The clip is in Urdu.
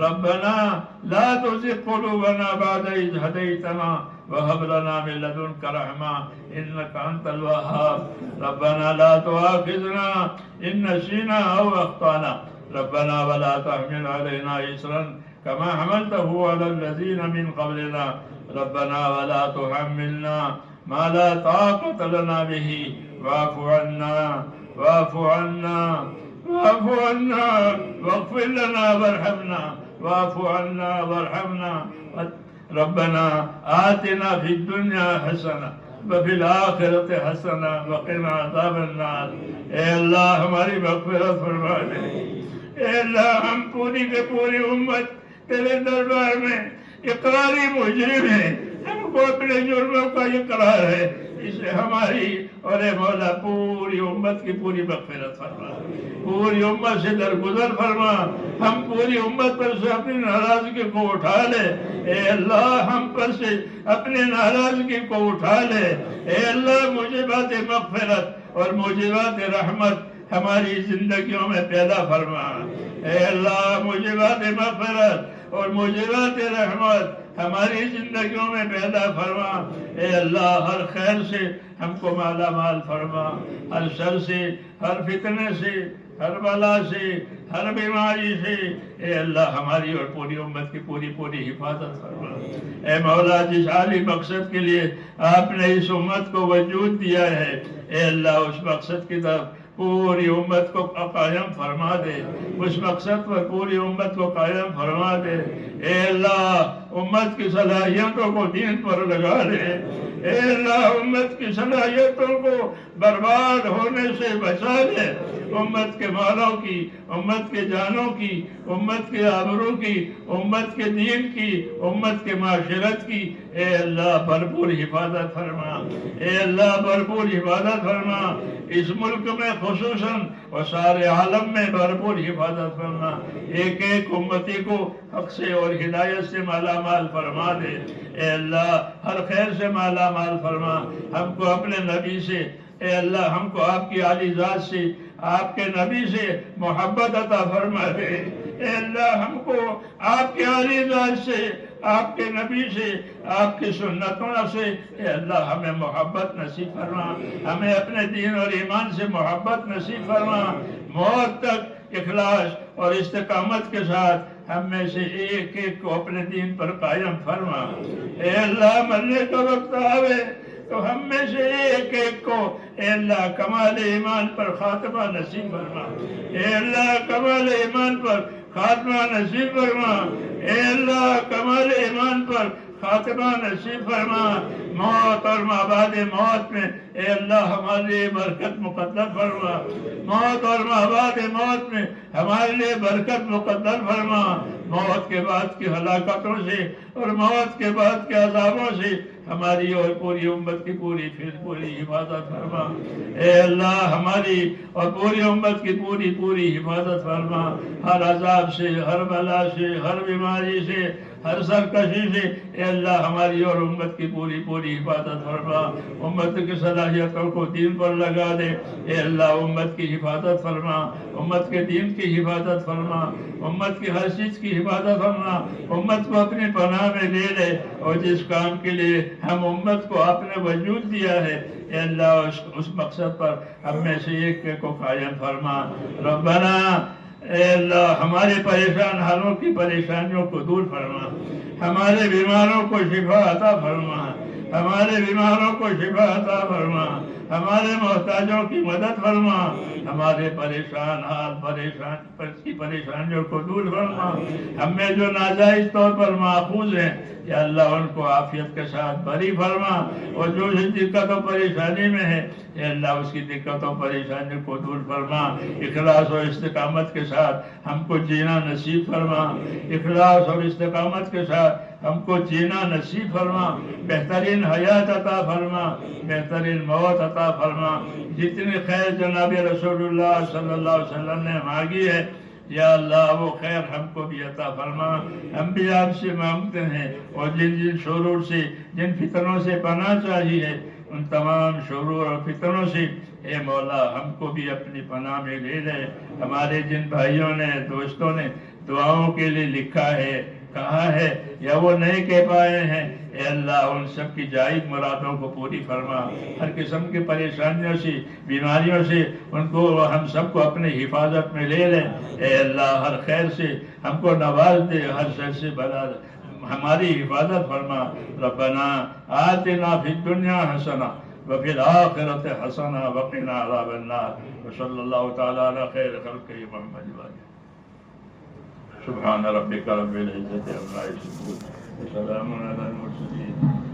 ربنا لا تزغ قلوبنا بعد إذ هديتنا وهب لنا من لدنك رحمة إنك أنت الوهاب ربنا لا تؤاخذنا إن نسينا أو أخطأنا ربنا ولا تحمل علينا إصرا كما حملته على الذين من قبلنا ربنا ولا تحملنا ما لا طاقة لنا به واعف عنا واعف عنا واعف عنا واغفر لنا وارحمنا واعف عنا وارحمنا ربنا آتنا في الدنيا حسنة وفي الآخرة حسنة وقنا عذاب النار اے اللہ ہماری مغفرت فرما دے اے اللہ ہم پوری کے پوری امت تیرے دربار میں اقراری مجرم ہے ہم کو اپنے جرموں کا اقرار ہے اسے ہماری اور اے مولا پوری امت کی پوری مغفرت فرما پوری امت سے درگزر فرما ہم پوری امت پر سے اپنی ناراضگی کو اٹھا لے اے اللہ ہم پر سے اپنی ناراضگی کو اٹھا لے اے اللہ موجبات مغفرت اور موجبات رحمت ہماری زندگیوں میں پیدا فرما اے اللہ موجبات مغفرت اور موجبات رحمت ہماری زندگیوں میں پیدا فرما اے اللہ ہر خیر سے ہم کو مالا مال فرما ہر شر سے ہر فتنے سے ہر بلا سے ہر بیماری سے اے اللہ ہماری اور پوری امت کی پوری حفاظت فرما اے مولا جس عالی مقصد کے لیے آپ نے اس امت کو وجود دیا ہے اے اللہ اس مقصد کی طرف پوری امت کو قائم فرما دے اس مقصد پر پوری امت کو قائم فرما دے اے اللہ امت کی صلاحیتوں کو دین پر لگا دے اے اللہ امت کی صلاحیتوں کو برباد ہونے سے بچا دے امت کے مالوں کی امت کے جانوں کی امت کے آبرو کی امت کے دین کی امت کے معاشرت کی اے اللہ بھرپور حفاظت فرما اے اللہ بھرپور حفاظت فرما اس ملک میں خصوصاً اور سارے عالم میں بھرپور حفاظت فرما ایک ایک امتی کو حق سے اور ہدایت سے مالا مال فرما دے اے اللہ ہر خیر سے مالا مال فرما ہم کو اپنے نبی سے اے اللہ ہم کو آپ کی عالی ذات سے آپ کے نبی سے محبت عطا فرما دے اے اللہ ہم کو آپ کے عالی ذات سے آپ کے نبی سے آپ کی سنتوں سے اے اللہ ہمیں محبت نصیب فرما ہمیں اپنے دین اور ایمان سے محبت نصیب فرما موت تک اخلاص اور استقامت کے ساتھ ہم میں سے ایک ایک کو اپنے دین پر قائم فرما اے اللہ مرنے کا وقت آوے تو ہم میں سے ایک ایک کو اے اللہ کمال ایمان پر خاتمہ نصیب فرما اے اللہ کمال ایمان پر خاتمہ نصیب فرما اے اللہ کمال ایمان پر خاتمہ نصیب فرما موت اور مابعد موت میں اے اللہ ہمارے لیے برکت مقدر فرما موت اور مابعد موت میں ہمارے لیے برکت مقدر فرما موت کے بعد کی ہلاکتوں سے اور موت کے بعد کے عذابوں سے ہماری اور پوری امت کی پوری حفاظت فرما اے اللہ ہماری اور پوری امت کی پوری حفاظت فرما ہر عذاب سے ہر بلا سے ہر بیماری سے ہر سرکشی سے اے اللہ ہماری اور امت کی پوری حفاظت فرما امت کی صلاحیتوں کو دین پر لگا دے اے اللہ امت کی حفاظت فرما امت کے دین کی حفاظت فرما امت کی ہر چیز کی حفاظت فرما امت کو اپنی پناہ میں لے لے اور جس کام کے لیے ہم امت کو آپ نے وجود دیا ہے اے اللہ اس مقصد پر ہم میں سے ایک کو قائم فرما ربنا اے اللہ ہمارے پریشان حالوں کی پریشانیوں کو دور فرما ہمارے بیماروں کو شفا عطا فرما ہمارے بیماروں کو شفا عطا فرما ہمارے محتاجوں کی مدد فرما ہمارے پریشان حال کی پریشانیوں کو دور فرما ہم میں جو ناجائز طور پر ماخوذ ہیں یا اللہ ان کو عافیت کے ساتھ بری فرما اور جو دقت و پریشانی میں ہے اے اللہ اس کی دقت و پریشانی کو دور فرما اخلاص اور استقامت کے ساتھ ہم کو جینا نصیب فرما اخلاص اور استقامت کے ساتھ ہم کو جینا نصیب فرما بہترین حیات عطا فرما بہترین موت عطا فرما جتنی خیر جناب رسول اللہ صلی اللہ علیہ وسلم نے مانگی ہے یا اللہ وہ خیر ہم کو بھی عطا فرما ہم بھی آپ سے مانگتے ہیں اور جن شرور سے جن فتنوں سے پناہ چاہیے ان تمام شرور اور فتنوں سے اے مولا ہم کو بھی اپنی پناہ میں لے لے ہمارے جن بھائیوں نے دوستوں نے دعاؤں کے لیے لکھا ہے، کہا ہے یا وہ نہیں کہہ پائے ہیں، اے اللہ ان سب کی جائز مرادوں کو پوری فرما، ہر قسم کی پریشانیوں سے، بیماریوں سے ان کو ہم سب کو اپنے حفاظت میں لے لیں، اے اللہ ہر خیر سے ہم کو نواز دے، ہر شر سے بلا ہماری حفاظت فرما۔ ربنا آتنا فی الدنیا حسنہ وفی الآخرۃ حسنہ وقنا عذاب النار، وصلی اللہ تعالی علی خیر خلقہ محمد وآلہ۔ سبحان ربک رب العزۃ عما یصفون وسلام علی المرسلین۔